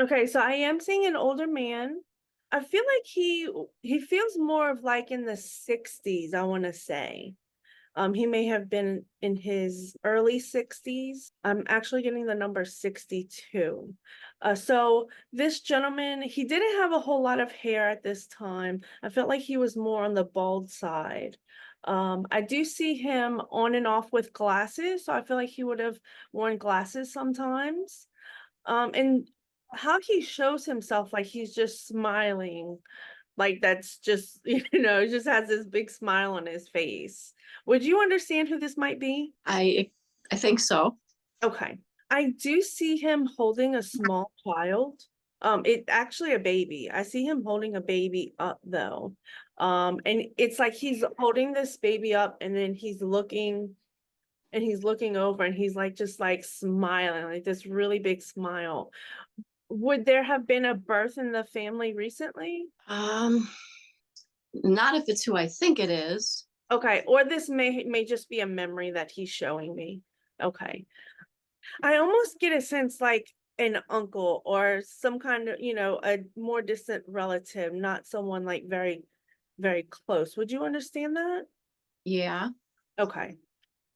Okay, so I am seeing an older man. I feel like he feels more of like in the 60s, I want to say. He may have been in his early 60s. I'm actually getting the number 62. So this gentleman, he didn't have a whole lot of hair at this time. I felt like he was more on the bald side. I do see him on and off with glasses, so I feel like he would have worn glasses sometimes. And how he shows himself, like he's just smiling, like that's just, just has this big smile on his face. Would you understand who this might be? I think so. Okay. I do see him holding a small child. It actually a baby. I see him holding a baby up though. And it's like he's holding this baby up and then he's looking over and he's like just like smiling, like this really big smile. Would there have been a birth in the family recently? Um, Not if it's who I think it is. Okay, or this may just be a memory that he's showing me. Okay. I almost get a sense like an uncle or some kind of, a more distant relative, not someone like very, very close. Would you understand that? Yeah. Okay.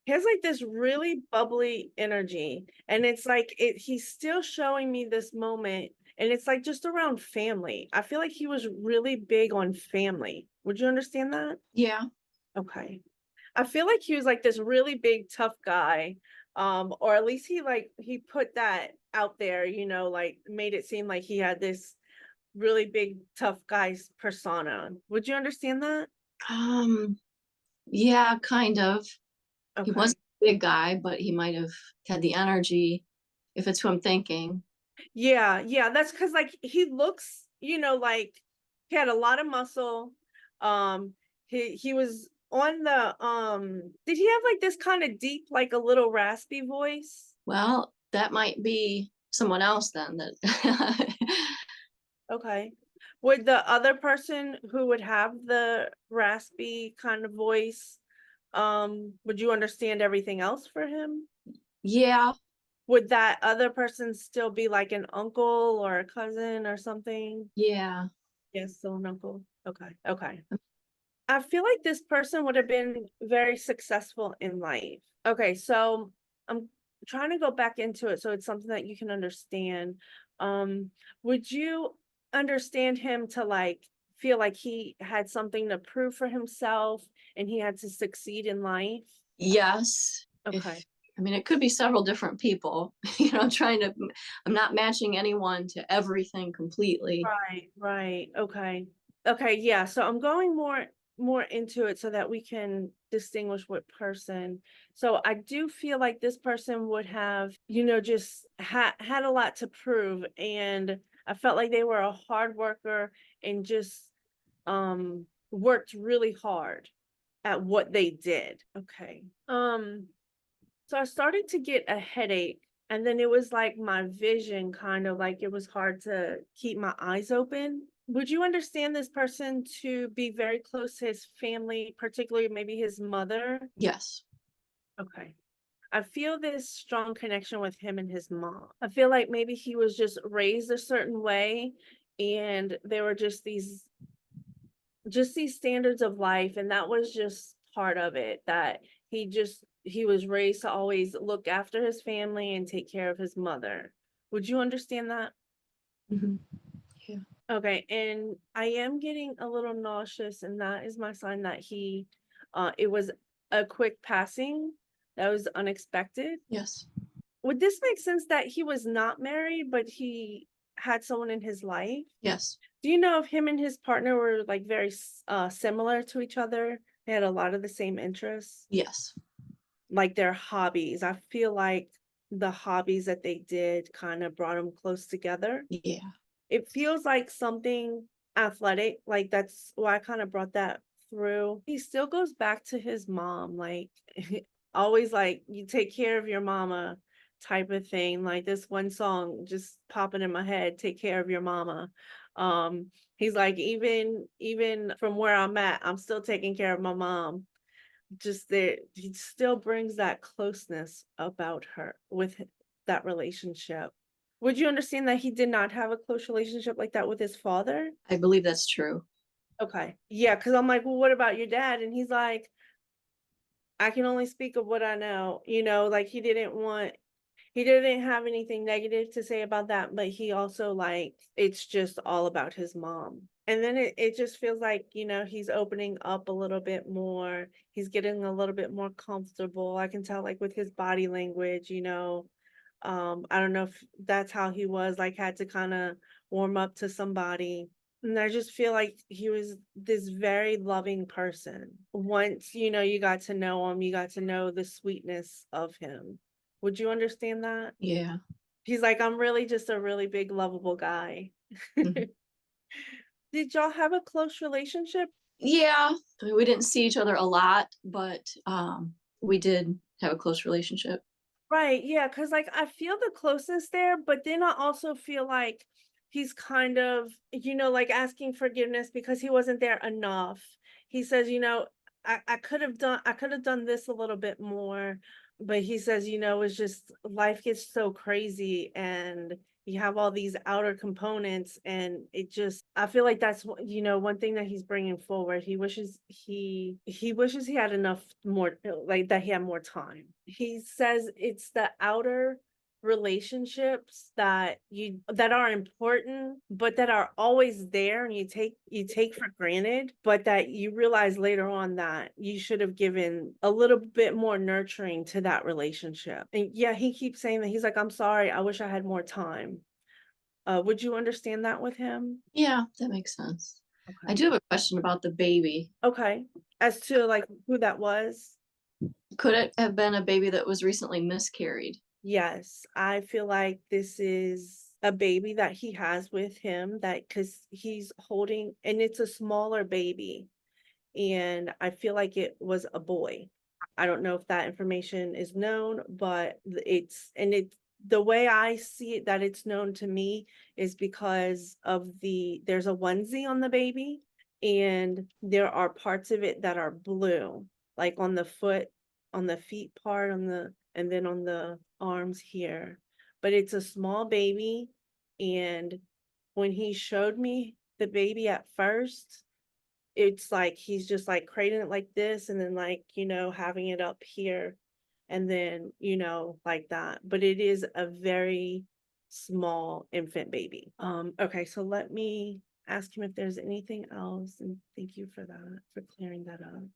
He has like this really bubbly energy, and it's like he's still showing me this moment, and it's like just around family. I feel like he was really big on family. Would you understand that? Yeah. Okay. I feel like he was like this really big tough guy. Or at least he put that out there, like made it seem like he had this really big tough guy's persona. Would you understand that? Um, yeah, kind of. He Okay. wasn't a big guy, but he might have had the energy, if it's who I'm thinking. Yeah, yeah, that's because like he looks, like he had a lot of muscle. He was on the did he have like this kind of deep, like a little raspy voice? Well, that might be someone else then that Okay. Would the other person who would have the raspy kind of voice, would you understand everything else for him? yeah, Would that other person still be like an uncle or a cousin or something? yeah. Yes, so an uncle. Okay, okay. I feel like this person would have been very successful in life. Okay, so I'm trying to go back into it so it's something that you can understand. Would you understand him to like feel like he had something to prove for himself and he had to succeed in life? Yes. Okay. If I mean, it could be several different people. I'm not matching anyone to everything completely. Right, right. Okay. Okay, yeah. So I'm going more into it so that we can distinguish what person. So I do feel like this person would have, just had a lot to prove, and I felt like they were a hard worker and just worked really hard at what they did. Okay. So I started to get a headache, and then it was like my vision kind of like it was hard to keep my eyes open. Would you understand this person to be very close to his family, particularly maybe his mother? Yes. Okay. I feel this strong connection with him and his mom. I feel like maybe he was just raised a certain way and there were just these standards of life, and that was just part of it, that he was raised to always look after his family and take care of his mother. Would you understand that? Mhm. Yeah. Okay, and I am getting a little nauseous, and that is my sign that it was a quick passing that was unexpected. Yes. Would this make sense that he was not married but he had someone in his life? Yes. Do you know if him and his partner were like very similar to each other? They had a lot of the same interests, Yes. like their hobbies. I feel like the hobbies that they did kind of brought them close together. Yeah. It feels like something athletic, like that's why I kind of brought that through. He still goes back to his mom, like always like you take care of your mama type of thing. Like this one song just popping in my head, take care of your mama. He's like, even from where I'm at, I'm still taking care of my mom. Just there, he still brings that closeness about her with that relationship. Would you understand that he did not have a close relationship like that with his father? I believe that's true. Okay. Yeah, because I'm like, "Well, what about your dad?" And he's like, "I can only speak of what I know." Like, he didn't have anything negative to say about that, but he also, like, it's just all about his mom. And then it just feels like, he's opening up a little bit more. He's getting a little bit more comfortable. I can tell, like, with his body language. I don't know if that's how he was, like, had to kinda warm up to somebody. And I just feel like he was this very loving person. Once, you got to know him, you got to know the sweetness of him. Would you understand that? Yeah. He's like, "I'm really just a really big lovable guy." Mhm. Did y'all have a close relationship? Yeah. I mean, we didn't see each other a lot, but we did have a close relationship. Right, yeah, cause like, I feel the closeness there, but then I also feel like he's kind of, like, asking forgiveness because he wasn't there enough. He says, I could have done this a little bit more," but he says, "It's just life gets so crazy and you have all these outer components and it just." I feel like that's one thing that he's bringing forward. He wishes he had enough more, like, that he had more time. He says it's the outer relationships that are important, but that are always there and you take for granted, but that you realize later on that you should have given a little bit more nurturing to that relationship. And yeah, he keeps saying that. He's like, "I'm sorry, I wish I had more time." Would you understand that with him? Yeah, that makes sense. I Okay. do have a question about the baby. Okay. As to, like, who that was? Could it have been a baby that was recently miscarried? Yes, I feel like this is a baby that he has with him, that because he's holding, and it's a smaller baby, and I feel like it was a boy. I don't know if that information is known, but the way I see it that it's known to me is because of there's a onesie on the baby, and there are parts of it that are blue, like on the feet part, and then on the arms here. But it's a small baby, and when he showed me the baby at first, it's like he's just, like, cradling it like this and then, like, having it up here and then, like that. But it is a very small infant baby. Okay, so let me ask him if there's anything else, and thank you for that, for clearing that up.